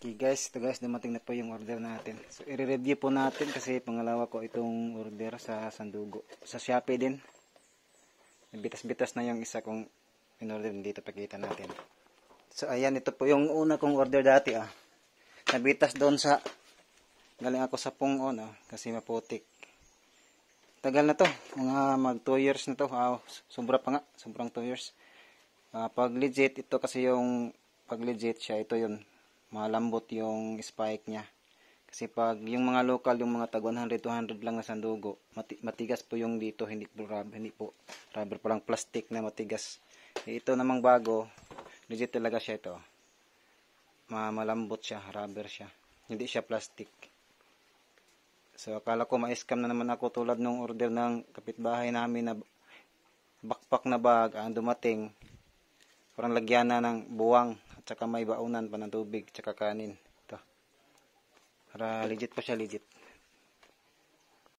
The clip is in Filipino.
Okay guys, ito guys, dumating na po yung order natin. So i-review po natin kasi pangalawa ko itong order sa Sandugo. Sa Shopee din. Bitas-bitas na yung isa kong in-order, dito pakita natin. So ayan, ito po yung una kong order dati Nabitas doon sa, galing ako sa Pungon kasi maputik. Tagal na to, mga mag 2 years na to. Sobra pa nga, sobrang 2 years. Pag legit, ito kasi yung, pag legit siya, ito yun. Malambot yung spike niya. Kasi pag yung mga local, yung mga tag 100-200 lang na Sandugo, matigas po yung dito, hindi po rubber, parang plastic na matigas. Ito namang bago, legit talaga siya ito. Malambot siya, rubber siya. Hindi siya plastic. So akala ko ma-scam na naman ako tulad nung order ng kapitbahay namin na backpack na bag ang dumating. Parang lagyan na ng buwang at saka may baunan pa ng tubig at saka kanin. Ito. Para legit po siya, legit.